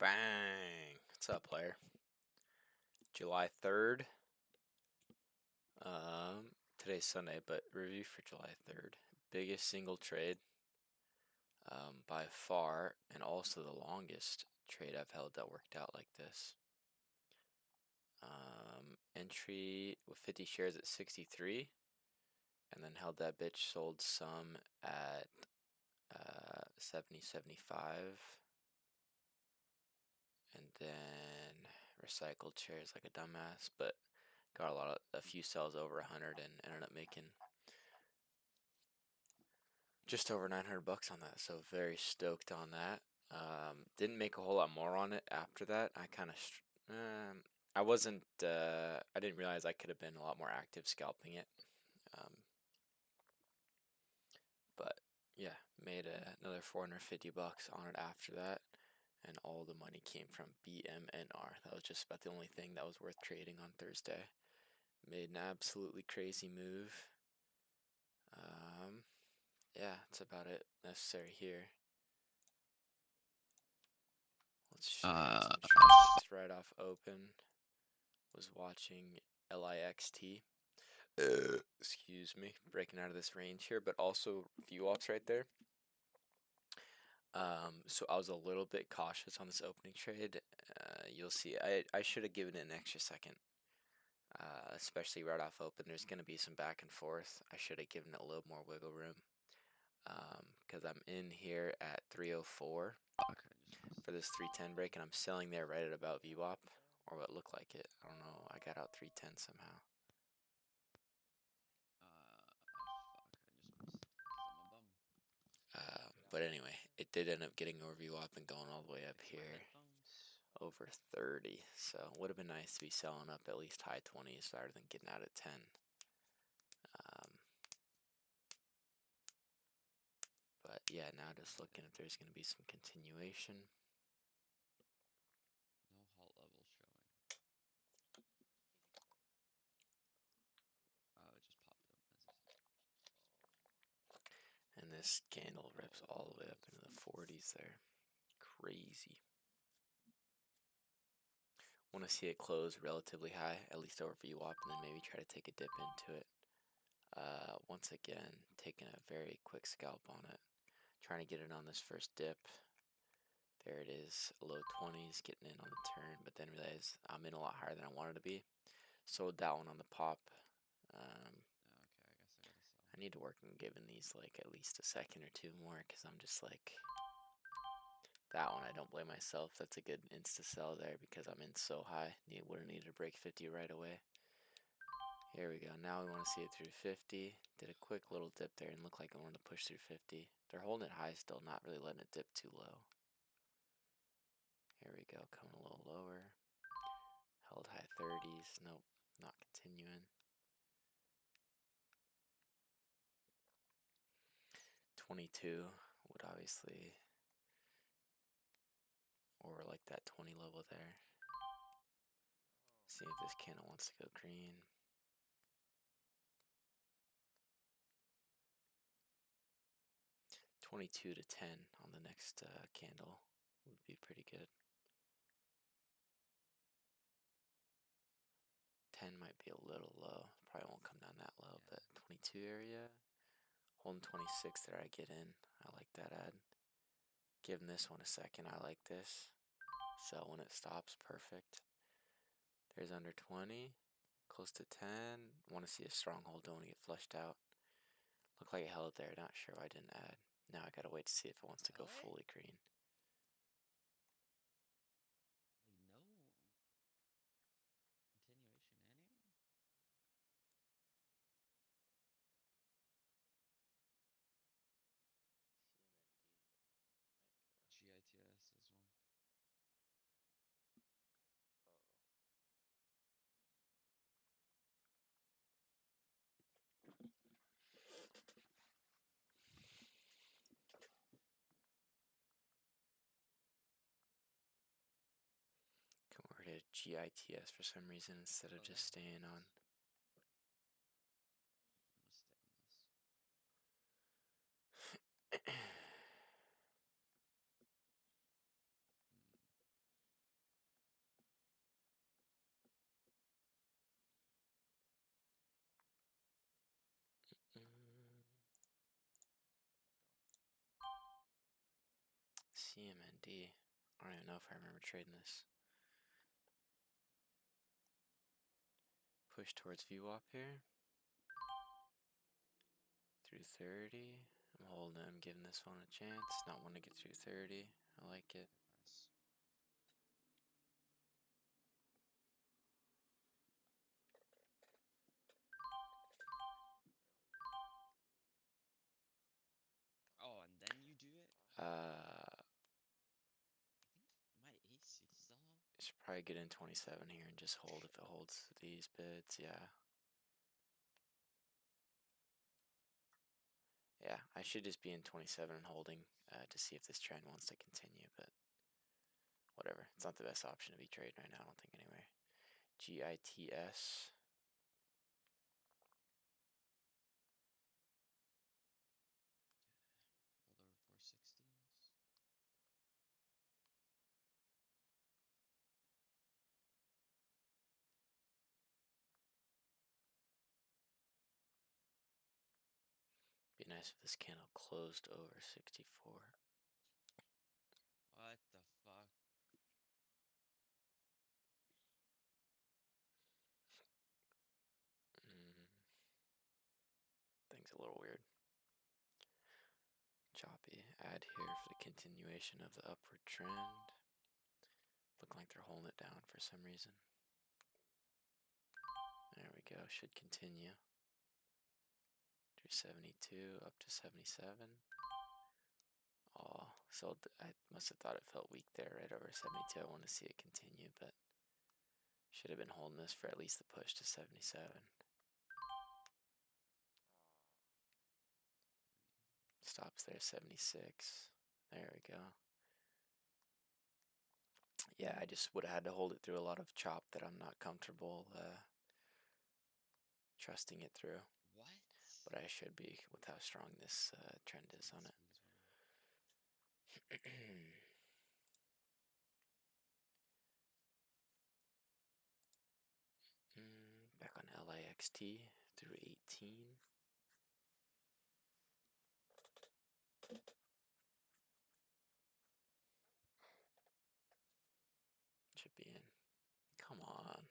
Bang! What's up, player? July 3rd. Today's Sunday, but review for July 3rd. Biggest single trade by far, and also the longest trade I've held that worked out like this. Entry with 50 shares at 63, and then held that bitch, sold some at 70.75, and then recycled shares like a dumbass, but got a few sells over 100 and ended up making just over 900 bucks on that, so very stoked on that. Didn't make a whole lot more on it after that. I didn't realize I could have been a lot more active scalping it. But yeah, made another 450 bucks on it after that, and all the money came from BMNR. That was just about the only thing that was worth trading on Thursday. Made an absolutely crazy move. Yeah, that's about it necessary here. Let's share some charts right off open. Was watching LIXT. Excuse me, breaking out of this range here, but also VWAPs right there. So I was a little bit cautious on this opening trade. You'll see, I should have given it an extra second. Especially right off open, there's going to be some back and forth. I should have given it a little more wiggle room. Because I'm in here at 304 for this 310 break, and I'm selling there right at about VWAP, or what looked like it. I don't know, I got out 310 somehow. But anyway, it did end up getting over VWAP and going all the way up here over 30, so would have been nice to be selling up at least high 20s rather than getting out at 10. But yeah, now just looking if there's going to be some continuation. No halt level showing. Oh, it just popped up. And this candle rips all the way up into the 40s there. Crazy. Want to see it close relatively high, at least over VWAP, and then maybe try to take a dip into it. Once again, taking a very quick scalp on it. Trying to get it on this first dip. There it is, low 20s, getting in on the turn, but then realized I'm in a lot higher than I wanted to be. Sold that one on the pop. I need to work on giving these like at least a second or two more, because I'm just like, that one I don't blame myself. That's a good insta sell there because I'm in so high. Would have needed to break 50 right away. Here we go. Now we want to see it through 50. Did a quick little dip there and looked like I wanted to push through 50. They're holding it high still, not really letting it dip too low. Here we go, coming a little lower. Held high 30s. Nope, not continuing. 22 would obviously, or like that 20 level there. See if this candle wants to go green. 22 to 10 on the next candle would be pretty good. 10 might be a little low. Probably won't come down that low, but 22 area. Holding 26 there, I get in. I like that ad. Giving this one a second, I like this. Sell when it stops, perfect. There's under 20, close to 10. Want to see a stronghold, don't want to get flushed out. Looked like it held there, not sure why I didn't add. Now I gotta wait to see if it wants to go fully green. Come over to GITS for some reason instead of just staying on. CMND. I don't even know if I remember trading this. Push towards VWAP here. Through 30. I'm holding. I'm giving this one a chance. Not want to get through 30. I like it. Nice. Oh, and then you do it? My AC still on? Should probably get in 27 here and just hold if it holds these bids. Yeah. Yeah, I should just be in 27 and holding to see if this trend wants to continue, but whatever. It's not the best option to be trading right now, I don't think, anyway. GITS. Hold over 460s. Be nice if this candle closed over 64. What the fuck? Thing's a little weird. Choppy. Add here for the continuation of the upward trend. Look like they're holding it down for some reason. There we go. Should continue. Through 72 up to 77. Oh, so I must have thought it felt weak there right over 72. I want to see it continue, but should have been holding this for at least the push to 77. Stops there, 76. There we go. Yeah, I just would have had to hold it through a lot of chop that I'm not comfortable trusting it through. What? But I should be with how strong this trend is on it. Back on LIXT through 18. Should be in. Come on.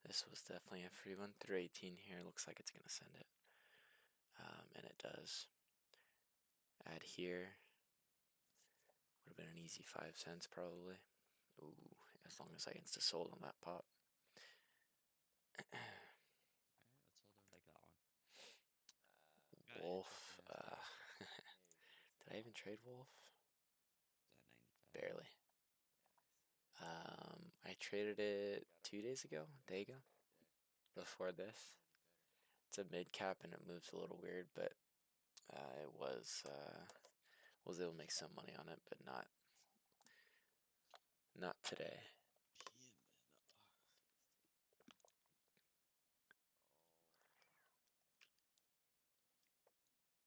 This was definitely a free one. Through 18 here. Looks like it's going to send it. And it does. Add here. Would have been an easy 5 cents probably. Ooh, as long as I insta sold on that pop. Alright, let's hold over like that one. Wolf. Interesting ass Did I even trade Wolf? Is that 95? Barely. I traded it 2 days ago, a day ago, before this. It's a mid cap and it moves a little weird, but it was able to make some money on it, but not today.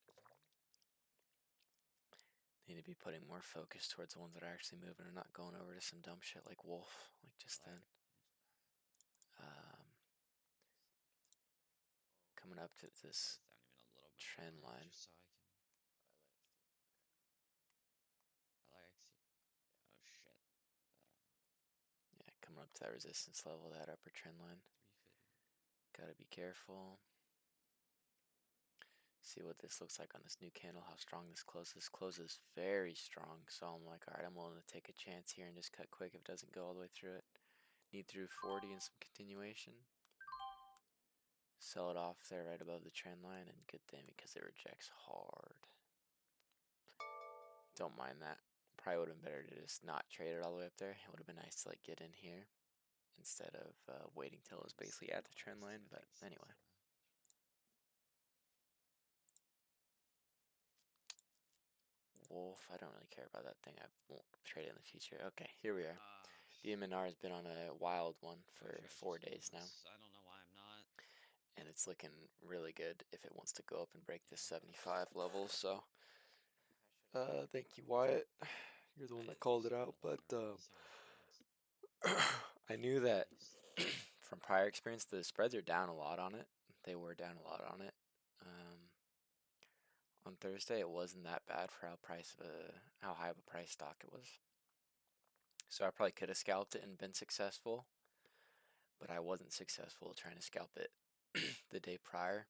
BMNR. Need to be putting more focus towards the ones that are actually moving and not going over to some dumb shit like Wolf, like just then. Coming up to this Down even a little bit trend more, line. just so I can. I like oh shit. Yeah, coming up to that resistance level, that upper trend line. 350. Gotta be careful. See what this looks like on this new candle, how strong this closes. Closes very strong, so I'm like, alright, I'm willing to take a chance here and just cut quick if it doesn't go all the way through it. Need through 40 and some continuation. Sell it off there right above the trend line, and good thing because it rejects hard. Don't mind that. Probably would have been better to just not trade it all the way up there. It would have been nice to like get in here instead of waiting till it was basically at the trend line, but anyway. Wolf, I don't really care about that thing. I won't trade it in the future. Okay, here we are. BMNR has been on a wild one for 4 days now. I don't know why I'm not. And it's looking really good if it wants to go up and break this 75 level, so thank you, Wyatt. You're the one that called it out, but I knew that from prior experience the spreads are down a lot on it. They were down a lot on it. on Thursday, it wasn't that bad for how high of a price stock it was. So I probably could have scalped it and been successful, but I wasn't successful trying to scalp it the day prior.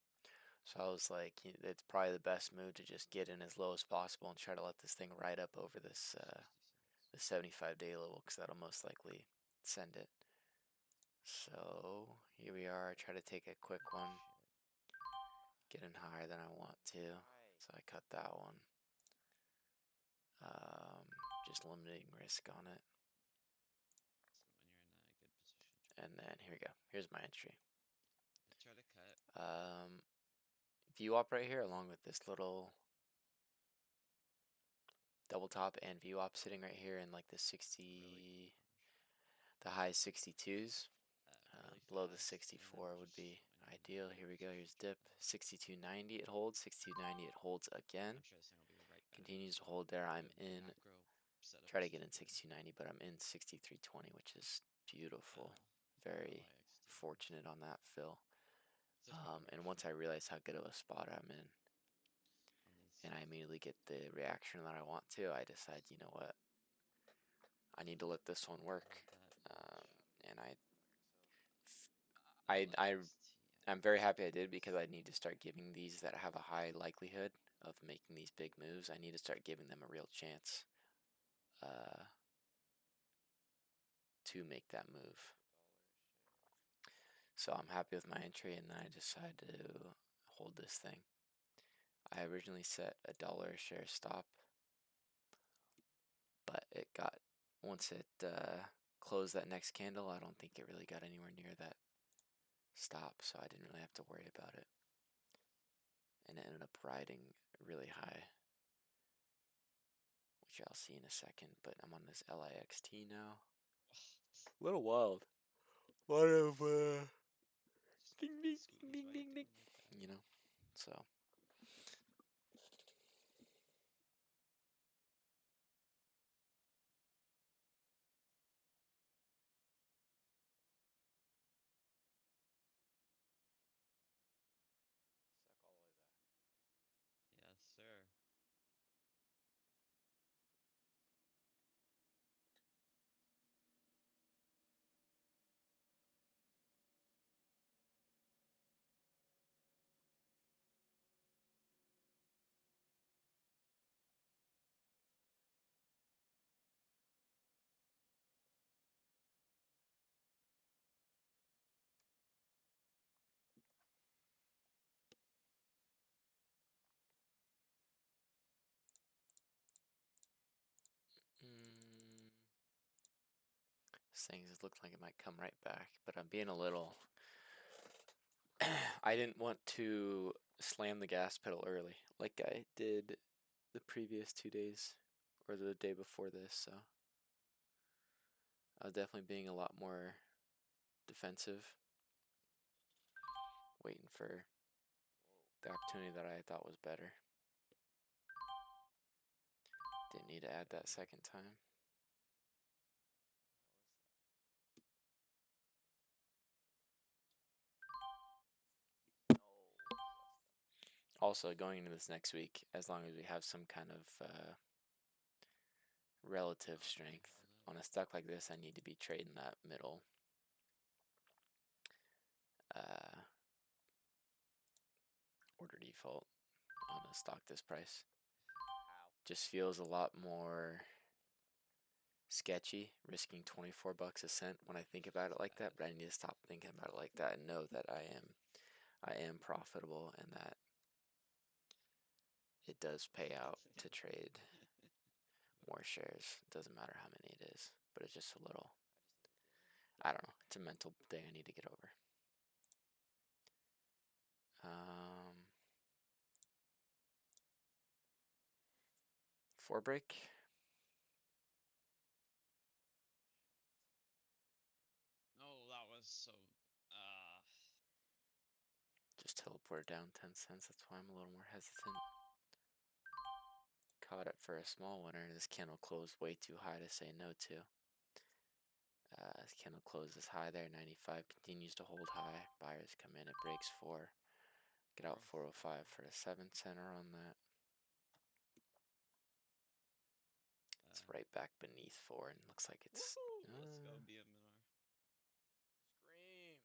So I was like, it's probably the best move to just get in as low as possible and try to let this thing ride up over this 60 cents. the 75-day level, because that'll most likely send it. So here we are. I try to take a quick Oh, one, shit. get in higher than I want to. So I cut that one. Just limiting risk on it. So when you're in a good position, And then here we go. Here's my entry. I try to cut. View op right here, along with this little double top and view op sitting right here in like the 60, Really the high 62s. really Below the fast, and 64 then would just be when you're in a ideal. good Here we go. Here's position, dip. 62.90 it holds. 62.90 it holds again. I'm sure this thing will be right back. Continues to hold there. I'm The in. macro setup Try to is get too in good. 62.90, but I'm in 63.20, which is beautiful. The Very LIXT fortunate on that fill. It's just been And crashing once I realize how good of a spot I'm in, on these. and I immediately get the reaction that I want to, I decide, you know what, I need to let this one How work. about that? And I LIXT. I'm very happy I did, because I need to start giving these that have a high likelihood of making these big moves. I need to start giving them a real chance to make that move. So I'm happy with my entry, and then I decide to hold this thing. I originally set $1 a share stop, but it got, once it closed that next candle, I don't think it really got anywhere near that stop, so I didn't really have to worry about it. And it ended up riding really high, which I'll see in a second, but I'm on this LIXT now. A little wild. A lot of ding ding ding Squeaky ding bike ding ding. like that. You know, so Yes, sir. mm, this thing just looks like it might come right back, but I'm being a little. I didn't want to slam the gas pedal early like I did the previous 2 days or the day before this, so I was definitely being a lot more defensive, waiting for the opportunity that I thought was better. Didn't need to add that second time. Also, going into this next week, as long as we have some kind of relative Oh, can you strength hold it? on a stock like this, I need to be trading that middle uh, order default on a stock this price. Just feels a lot more sketchy, risking 24 bucks a cent when I think about it like that, but I need to stop thinking about it like that and know that I am profitable, and that it does pay out to trade more shares. It doesn't matter how many it is, but it's just a little, I don't know, it's a mental thing I need to get over. Um, 4 break. No, that was so. Just teleported down 10 cents. That's why I'm a little more hesitant. Caught it for a small winner. This candle closed way too high to say no to. This candle closes high there, 95, continues to hold high. Buyers come in, it breaks 4. Get out 405 for a 7 center on that. It's right back beneath 4 and looks like it's... Let's go BMNR. Scream!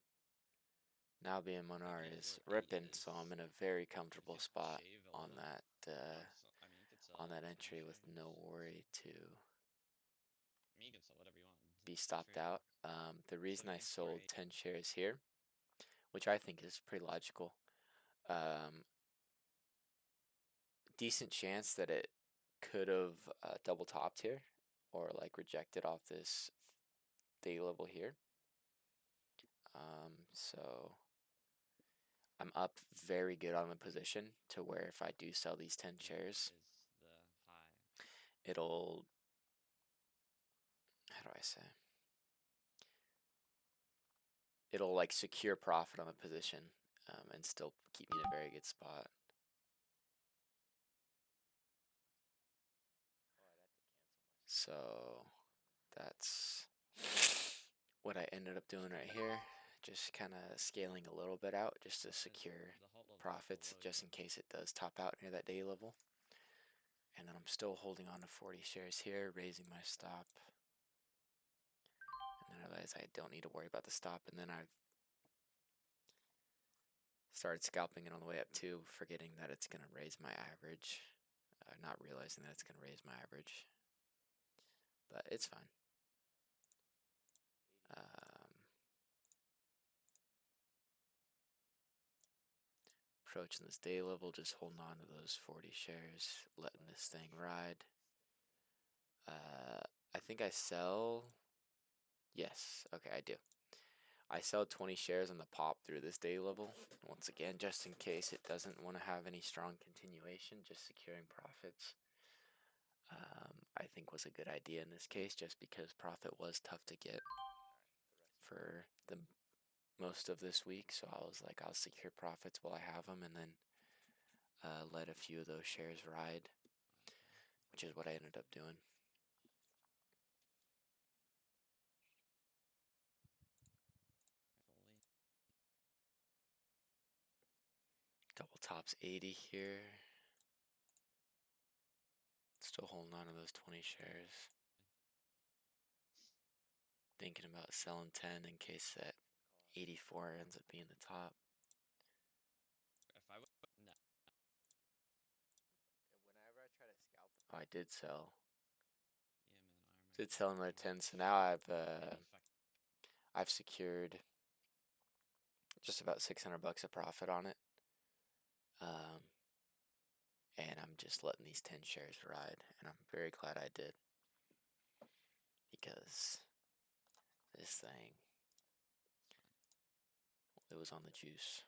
Now BMNR Thing is where 8 ripping, so I'm in a very comfortable if you spot shave a on little. that I mean, you could sell on that 20 entry with shares. no worry to I mean, you can sell whatever you want. be It's stopped trading. out. The reason So I you can see where sold 8. 10 shares here, which I think is pretty logical, decent chance that it could have double topped here or like rejected off this day level here. So I'm up very good on the position to where if I do sell these 10 shares, Is the high. it'll, how do I say? It'll like secure profit on the position and still keep me in a very good spot. So that's what I ended up doing right here. Just kind of scaling a little bit out just to secure The halt level's profits below just you. in case it does top out near that day level. And then I'm still holding on to 40 shares here, raising my stop. And then I realize I don't need to worry about the stop. And then I've started scalping it on the way up too, forgetting that it's going to raise my average. Not realizing that it's going to raise my average. But it's fine. Approaching this day level, just holding on to those 40 shares, letting this thing ride. I think I sell. Yes, okay, I do. I sell 20 shares on the pop through this day level. Once again, just in case it doesn't want to have any strong continuation, just securing profits. I think was a good idea in this case, just because profit was tough to get for the most of this week. So I was like, I'll secure profits while I have them, and then let a few of those shares ride, which is what I ended up doing. Double tops 80 here. Still holding on to those 20 shares. Thinking about selling 10 in case that 84 ends up being the top. If I would, no. Whenever I try to scalp, oh, I did sell. BMNR Did might sell be another more 10, so efficient. now Maybe if I I've secured just about 600 bucks of profit on it. And I'm just letting these 10 shares ride, and I'm very glad I did, because this thing, it was on the juice.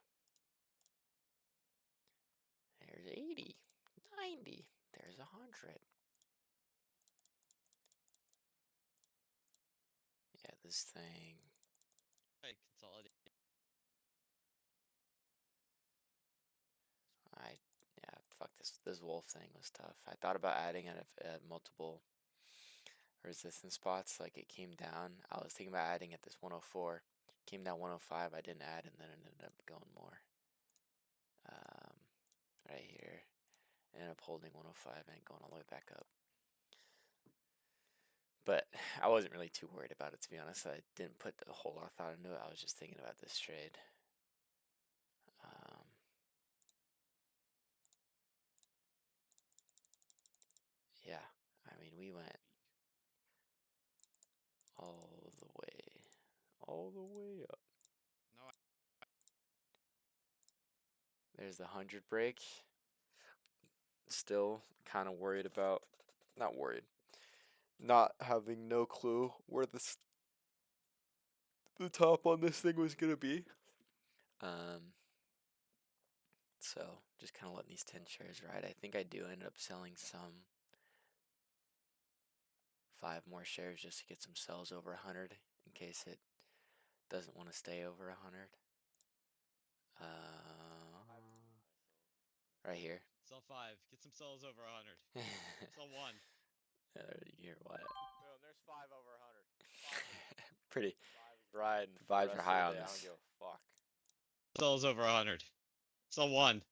There's 80, 90, there's 100. Yeah, this thing, consolidate. yeah, fuck this. This wolf thing was tough. I thought about adding it at multiple resistance spots. Like it came down. I was thinking about adding at this 104. Came down 105. I didn't add, and then it ended up going more. Right here. Ended up holding 105 and going all the way back up. But I wasn't really too worried about it, to be honest. I didn't put a whole lot of thought into it. I was just thinking about this trade. Yeah, I mean, we went all the way up. No, There's the 100 break. Still kind of worried about, not worried, not having no clue where the top on this thing was gonna be. So just kind of letting these 10 shares ride. I think I do end up selling some 5 more shares just to get some sells over 100 in case it doesn't want to stay over 100. Right here. sell 5. Get some sells over 100. Sell 1. You hear what? Boom, there's 5 over 100. 5 Pretty. is riding. The vibes are high on I this. don't give a fuck. Sells over 100. Sell 1.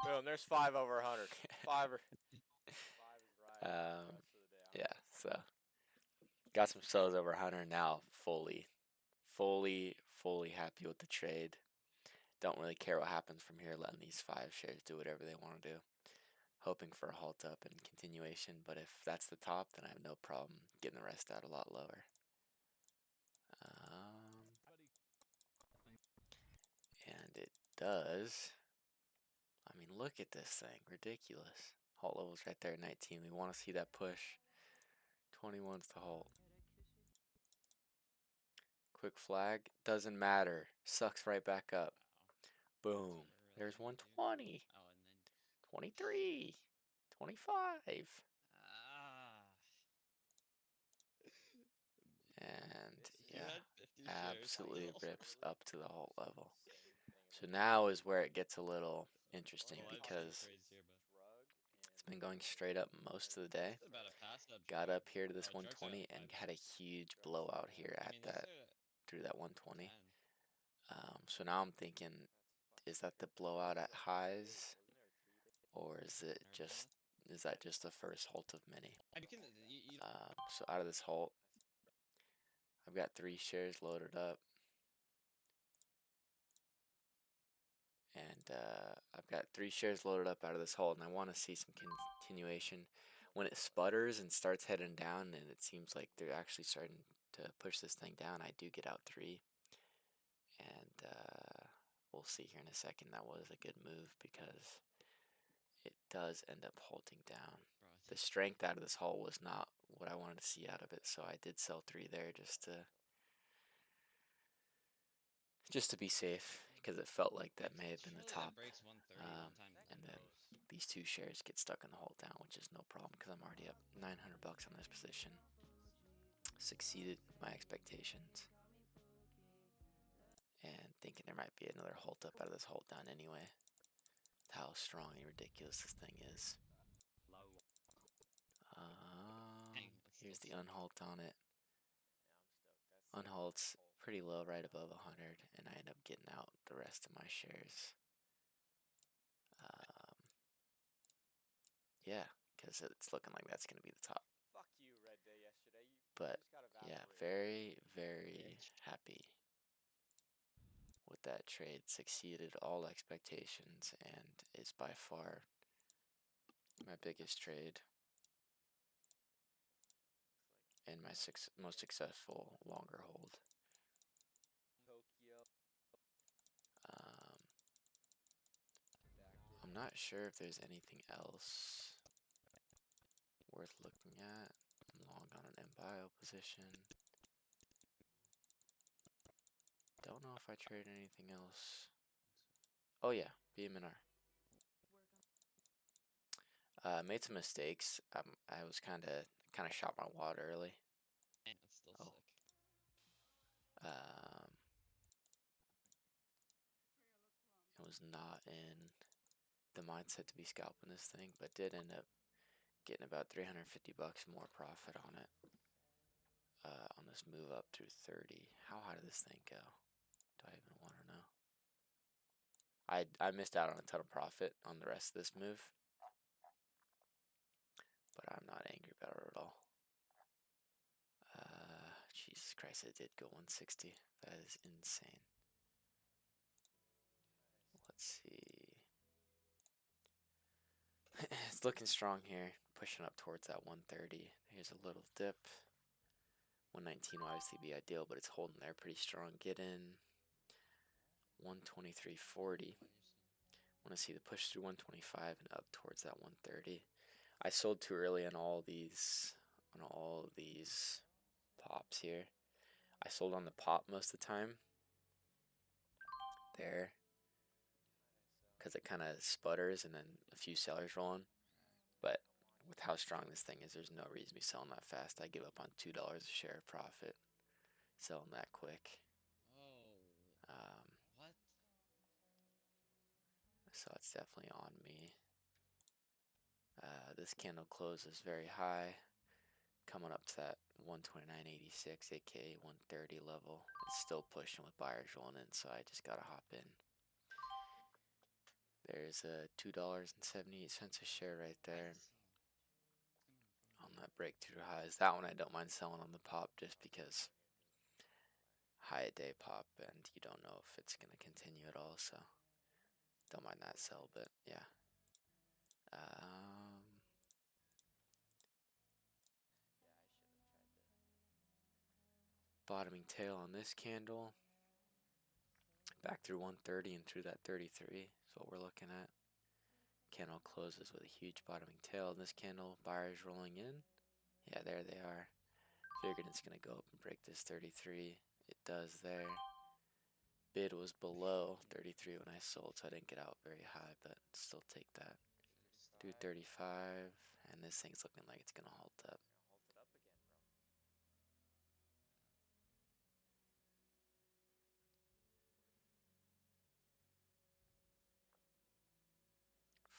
Boom, there's 5 over 100. 5 is Um, yeah, so got some sells over 100 now. Fully happy with the trade. Don't really care what happens from here. Letting these 5 shares do whatever they want to do. Hoping for a halt up and continuation, but if that's the top, then I have no problem getting the rest out a lot lower. And it does. I mean, look at this thing. Ridiculous. Halt level's right there at 19. We want to see that push. 21's the halt. Quick flag. Doesn't matter. Sucks right back up. Boom. There's 120. Oh, and then 23. 25. ah. And You yeah, had 50 shares absolutely still. rips up to the halt level. So now is where it gets a little interesting Well, I've seen because trades here, but it's been going straight up most of the day. it's about a pass-up Got trade. up here to this Oh, Drugs are 120 at and 5 had a shares. huge blowout here I at mean, that these are through that 120. 10. So now I'm thinking, is that the blowout at highs, or is that just the first halt of many? You can, you So out of this halt, I've got 3 shares loaded up, and I've got 3 shares loaded up out of this halt, and I want to see some continuation. When it sputters and starts heading down, and it seems like they're actually starting to push this thing down, I do get out 3. And we'll see here in a second. That was a good move because it does end up halting down. The strength out of this halt was not what I wanted to see out of it, so I did sell 3 there just to be safe, because it felt like that may have been the top. breaks 130 one time And then these 2 shares get stuck in the halt down, which is no problem because I'm already up 900 bucks on this position. Succeeded my expectations, and thinking there might be another halt up out of this halt down anyway. How strong and ridiculous this thing is. Here's the unhalt on it. Unhalt's pretty low, right above 100, and I end up getting out the rest of my shares. Yeah, because it's looking like that's going to be the top. Fuck you, Red Day yesterday. But just got yeah, evaporated. very happy with that trade. Succeeded all expectations and is by far my biggest trade and my most successful longer hold. Tokyo. I'm not sure if there's anything else worth looking at. I'm long on an MBio position. Don't know if I traded anything else. Oh yeah, BMNR. Made some mistakes. I was kind of shot my wad early. Man, it's still sick. It was not in the mindset to be scalping this thing, but did end up getting about 350 bucks more profit on it. On this move up through 30. How high did this thing go? Do I even want to know? I missed out on a ton of profit on the rest of this move, but I'm not angry about it at all. Jesus Christ, it did go 160. That is insane. Let's see. It's looking strong here, pushing up towards that 130. Here's a little dip. 119 will obviously be ideal, but it's holding there pretty strong. Get in 123.40. Want to see the push through 125 and up towards that 130. I sold too early on all these pops here. I sold on the pop most of the time there because it kind of sputters and then a few sellers roll on. But with how strong this thing is, there's no reason to be selling that fast. I give up on $2 a share of profit selling that quick. What? So it's definitely on me. This candle closes very high, coming up to that 129.86, aka 130 level. It's still pushing with buyers rolling in, so I just gotta hop in. There's $2.78 a share right there. on that breakthrough highs. That one I don't mind selling on the pop just because high a day pop and you don't know if it's going to continue at all, so don't mind that sell, but yeah. Bottoming tail on this candle. Back through 130 and through that 33 is what we're looking at. Candle closes with a huge bottoming tail. This candle, buyers rolling in. Yeah, there they are. Figured it's going to go up and break this 33. It does there. Bid was below 33 when I sold, so I didn't get out very high, but still take that. Do 35, and this thing's looking like it's going to halt up. Hold it up again,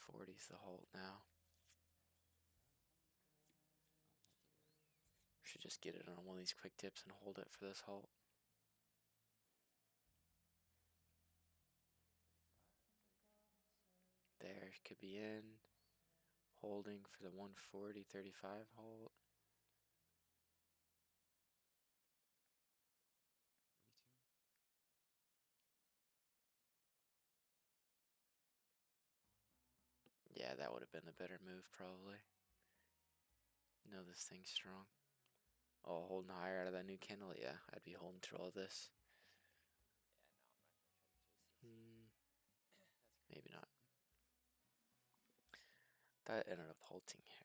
bro. 40's the halt now. Should just get it on one of these quick tips and hold it for this halt. There, could be in. Holding for the 140, 35 halt. 42. Yeah, that would have been the better move probably. Know this thing's strong. Oh, holding higher out of that new candle? Yeah, I'd be holding through all this. Yeah, no, I'm not gonna try to chase this. Maybe not. That ended up halting here.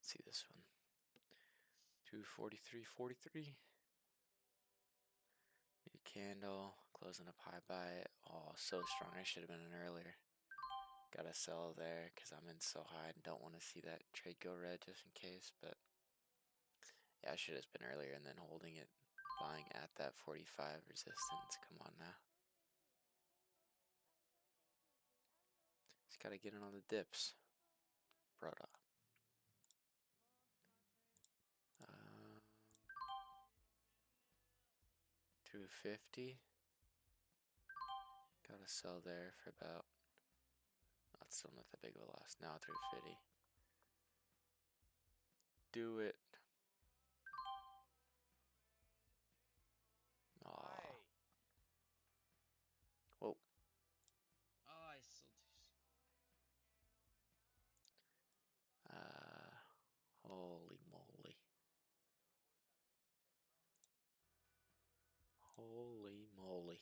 Let's see this one. 243.43. New candle, closing up high by it. Oh, so strong. I should have been in earlier. Gotta sell there because I'm in so high and don't want to see that trade go red just in case. But yeah, I should have been earlier and then holding it, buying at that 45 resistance. Come on now. Just gotta get in on the dips. Brother. 250. Gotta sell there for about, not still not that big of a loss. Now 350. Do it. Aw. Why? Whoa. Oh, I sold too soon. Holy moly. Holy moly.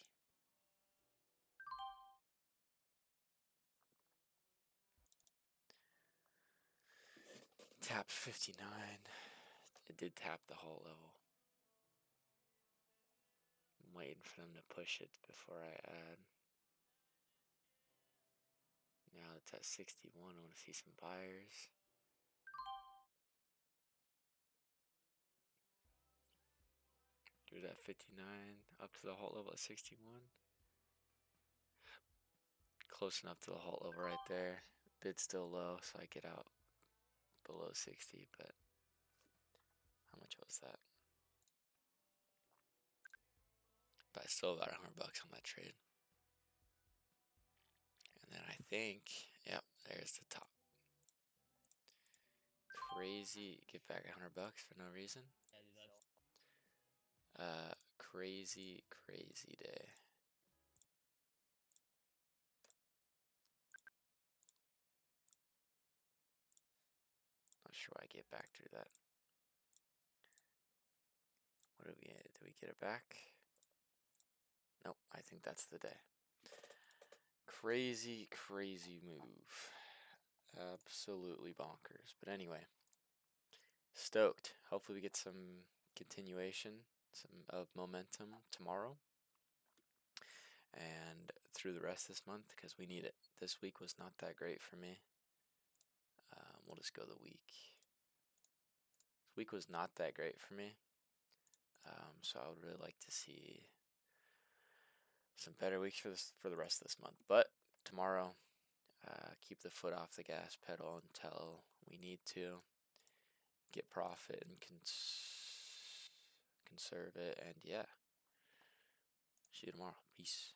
Tapped 59. It did tap the whole level. I'm waiting for them to push it before I add. Now it's at 61. I want to see some buyers. Do that 59 up to the halt level at 61. Close enough to the halt level right there. Bid still low, so I get out below 60, but how much was that? But I still got $100 on that trade. And then I think, yep, there's the top. Crazy, get back $100 for no reason. Yeah, dude, that's Crazy, crazy day. Not sure why I get back through that. What did we get? Did we get it back? Nope, I think that's the day. Crazy, crazy move. Absolutely bonkers. But anyway, stoked. Hopefully we get some continuation, some of momentum tomorrow and through the rest of this month because we need it. This week was not that great for me. We'll just go the week. This week was not that great for me. So I would really like to see some better weeks for the rest of this month. But tomorrow, keep the foot off the gas pedal until we need to get profit and conserve it. And yeah, see you tomorrow. Peace.